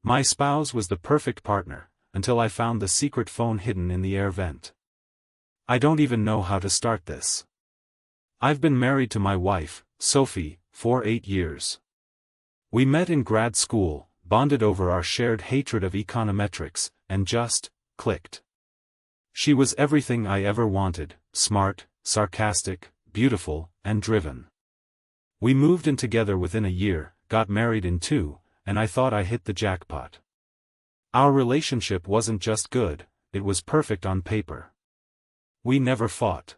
My spouse was the perfect partner, until I found the secret phone hidden in the air vent. I don't even know how to start this. I've been married to my wife, Sophie, for 8 years. We met in grad school, bonded over our shared hatred of econometrics, and just clicked. She was everything I ever wanted: smart, sarcastic, beautiful, and driven. We moved in together within a year, got married in 2, and I thought I hit the jackpot. Our relationship wasn't just good, it was perfect on paper. We never fought.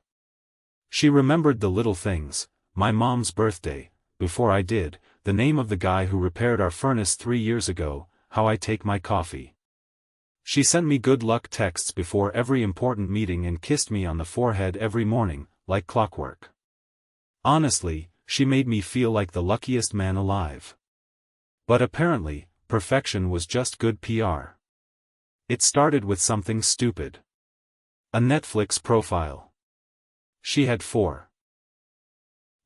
She remembered the little things: my mom's birthday, before I did, the name of the guy who repaired our furnace 3 years ago, how I take my coffee. She sent me good luck texts before every important meeting and kissed me on the forehead every morning, like clockwork. Honestly, she made me feel like the luckiest man alive. But apparently, perfection was just good PR. It started with something stupid. A Netflix profile. She had 4.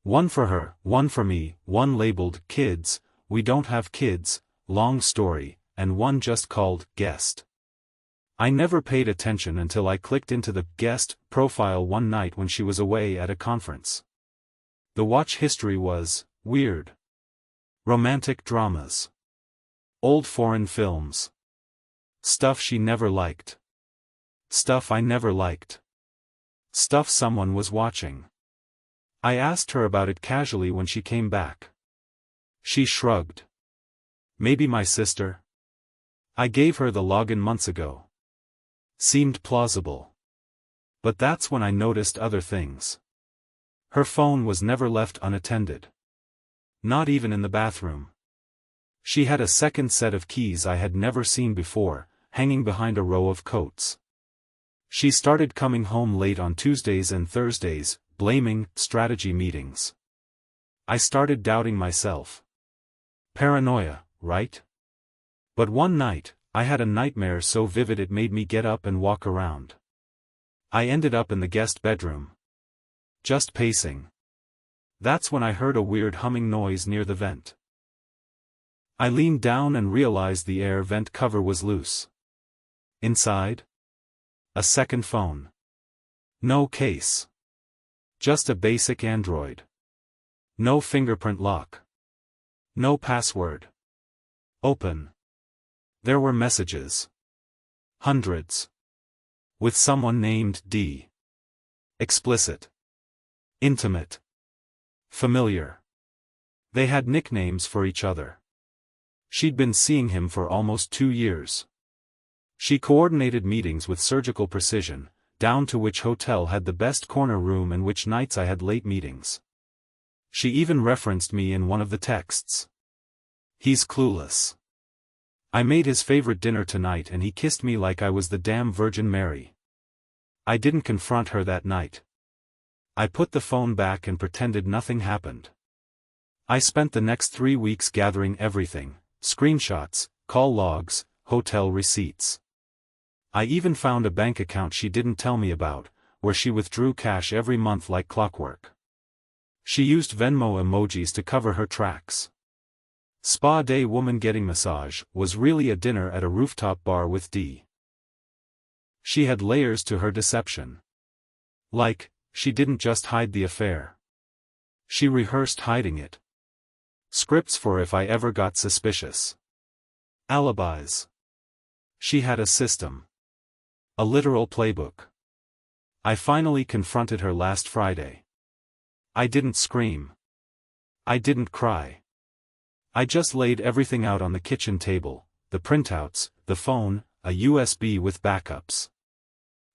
One for her, one for me, one labeled "Kids, we don't have kids, long story," and one just called "Guest." I never paid attention until I clicked into the "Guest" profile one night when she was away at a conference. The watch history was weird. Romantic dramas. Old foreign films. Stuff she never liked. Stuff I never liked. Stuff someone was watching. I asked her about it casually when she came back. She shrugged. Maybe my sister? I gave her the login months ago. Seemed plausible. But that's when I noticed other things. Her phone was never left unattended. Not even in the bathroom. She had a second set of keys I had never seen before, hanging behind a row of coats. She started coming home late on Tuesdays and Thursdays, blaming strategy meetings. I started doubting myself. Paranoia, right? But one night, I had a nightmare so vivid it made me get up and walk around. I ended up in the guest bedroom. Just pacing. That's when I heard a weird humming noise near the vent. I leaned down and realized the air vent cover was loose. Inside? A second phone. No case. Just a basic Android. No fingerprint lock. No password. Open. There were messages. Hundreds. With someone named D. Explicit. Intimate. Familiar. They had nicknames for each other. She'd been seeing him for almost 2 years. She coordinated meetings with surgical precision, down to which hotel had the best corner room and which nights I had late meetings. She even referenced me in one of the texts. He's clueless. I made his favorite dinner tonight and he kissed me like I was the damn Virgin Mary. I didn't confront her that night. I put the phone back and pretended nothing happened. I spent the next 3 weeks gathering everything: screenshots, call logs, hotel receipts. I even found a bank account she didn't tell me about, where she withdrew cash every month like clockwork. She used Venmo emojis to cover her tracks. Spa day woman getting massage was really a dinner at a rooftop bar with D. She had layers to her deception. Like, she didn't just hide the affair. She rehearsed hiding it. Scripts for if I ever got suspicious. Alibis. She had a system. A literal playbook. I finally confronted her last Friday. I didn't scream. I didn't cry. I just laid everything out on the kitchen table: the printouts, the phone, a USB with backups.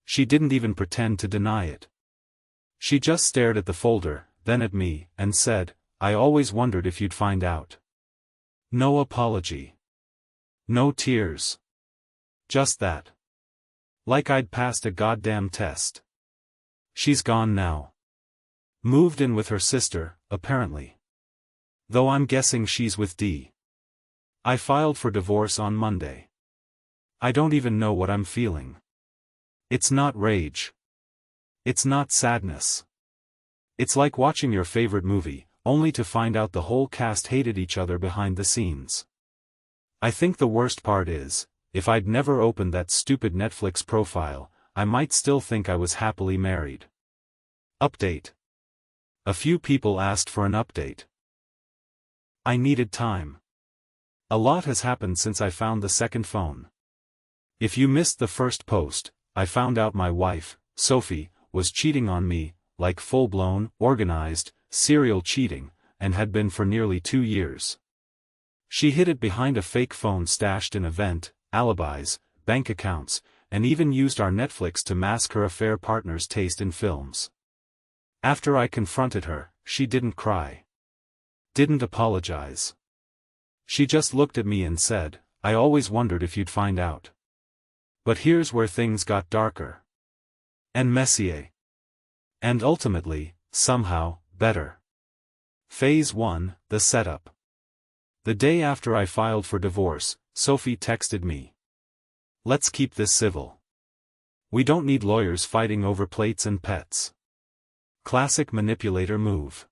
She didn't even pretend to deny it. She just stared at the folder, then at me, and said, "I always wondered if you'd find out." No apology. No tears. Just that. Like I'd passed a goddamn test. She's gone now. Moved in with her sister, apparently. Though I'm guessing she's with D. I filed for divorce on Monday. I don't even know what I'm feeling. It's not rage. It's not sadness. It's like watching your favorite movie, only to find out the whole cast hated each other behind the scenes. I think the worst part is, if I'd never opened that stupid Netflix profile, I might still think I was happily married. Update. A few people asked for an update. I needed time. A lot has happened since I found the second phone. If you missed the first post, I found out my wife, Sophie, was cheating on me, like full-blown, organized, serial cheating, and had been for nearly 2 years. She hid it behind a fake phone stashed in a vent, alibis, bank accounts, and even used our Netflix to mask her affair partner's taste in films. After I confronted her, she didn't cry. Didn't apologize. She just looked at me and said, "I always wondered if you'd find out." But here's where things got darker. And messier. And ultimately, somehow, better. Phase 1, the setup. The day after I filed for divorce, Sophie texted me. "Let's keep this civil. We don't need lawyers fighting over plates and pets." Classic manipulator move.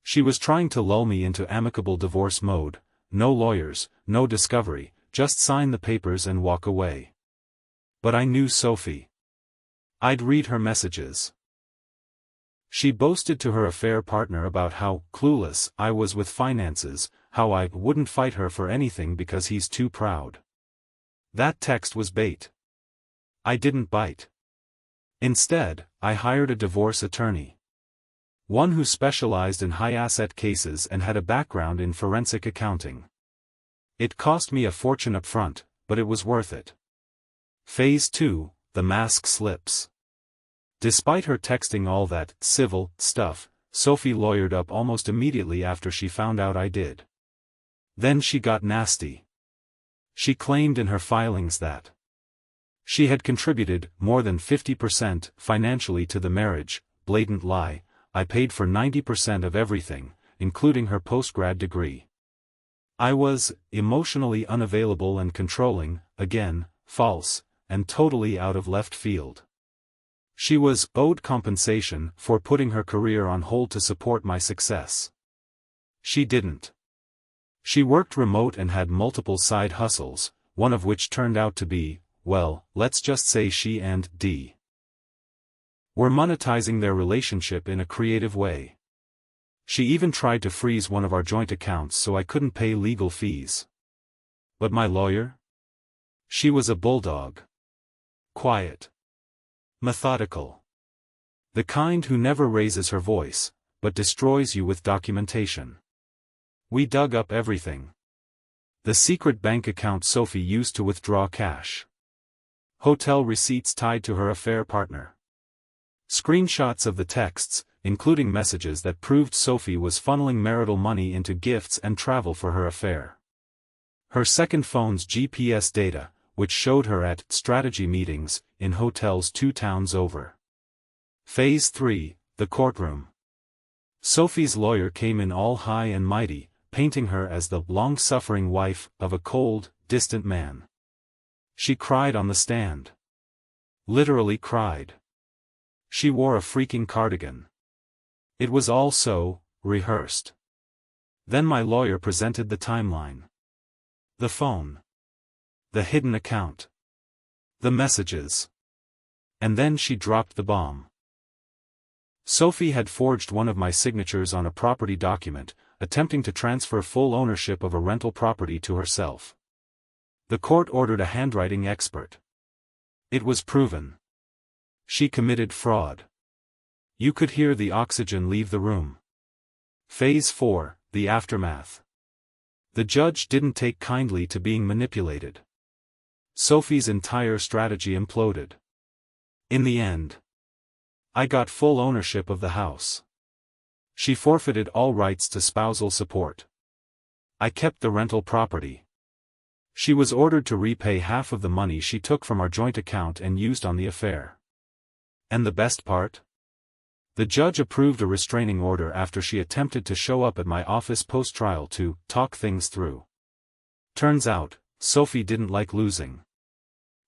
She was trying to lull me into amicable divorce mode, no lawyers, no discovery, just sign the papers and walk away. But I knew Sophie. I'd read her messages. She boasted to her affair partner about how clueless I was with finances, how I wouldn't fight her for anything because he's too proud. That text was bait. I didn't bite. Instead, I hired a divorce attorney. One who specialized in high-asset cases and had a background in forensic accounting. It cost me a fortune up front, but it was worth it. Phase 2, the mask slips. Despite her texting all that civil stuff, Sophie lawyered up almost immediately after she found out I did. Then she got nasty. She claimed in her filings that she had contributed more than 50% financially to the marriage. Blatant lie. I paid for 90% of everything, including her postgrad degree. I was emotionally unavailable and controlling, again, false, and totally out of left field. She was owed compensation for putting her career on hold to support my success. She didn't. She worked remote and had multiple side hustles, one of which turned out to be, well, let's just say she and D were monetizing their relationship in a creative way. She even tried to freeze one of our joint accounts so I couldn't pay legal fees. But my lawyer? She was a bulldog. Quiet. Methodical. The kind who never raises her voice, but destroys you with documentation. We dug up everything. The secret bank account Sophie used to withdraw cash. Hotel receipts tied to her affair partner. Screenshots of the texts, including messages that proved Sophie was funneling marital money into gifts and travel for her affair. Her second phone's GPS data, which showed her at strategy meetings in hotels 2 towns over. Phase 3, the courtroom. Sophie's lawyer came in all high and mighty, painting her as the long-suffering wife of a cold, distant man. She cried on the stand. Literally cried. She wore a freaking cardigan. It was all so rehearsed. Then my lawyer presented the timeline. The phone. The hidden account. The messages. And then she dropped the bomb. Sophie had forged one of my signatures on a property document, attempting to transfer full ownership of a rental property to herself. The court ordered a handwriting expert. It was proven. She committed fraud. You could hear the oxygen leave the room. Phase 4, the aftermath. The judge didn't take kindly to being manipulated. Sophie's entire strategy imploded. In the end, I got full ownership of the house. She forfeited all rights to spousal support. I kept the rental property. She was ordered to repay half of the money she took from our joint account and used on the affair. And the best part? The judge approved a restraining order after she attempted to show up at my office post-trial to talk things through. Turns out, Sophie didn't like losing.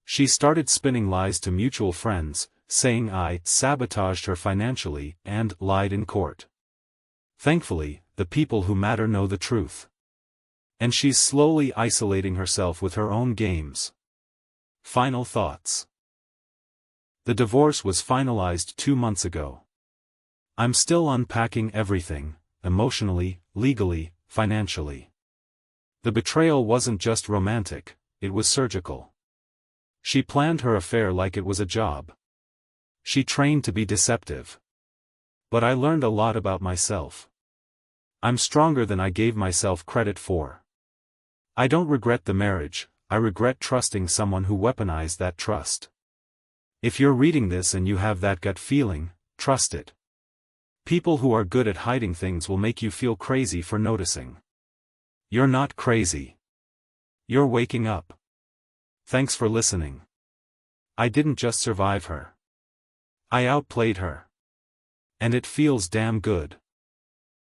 She started spinning lies to mutual friends, saying I sabotaged her financially and lied in court. Thankfully, the people who matter know the truth. And she's slowly isolating herself with her own games. Final thoughts. The divorce was finalized 2 months ago. I'm still unpacking everything, emotionally, legally, financially. The betrayal wasn't just romantic, it was surgical. She planned her affair like it was a job. She trained to be deceptive. But I learned a lot about myself. I'm stronger than I gave myself credit for. I don't regret the marriage, I regret trusting someone who weaponized that trust. If you're reading this and you have that gut feeling, trust it. People who are good at hiding things will make you feel crazy for noticing. You're not crazy. You're waking up. Thanks for listening. I didn't just survive her. I outplayed her. And it feels damn good.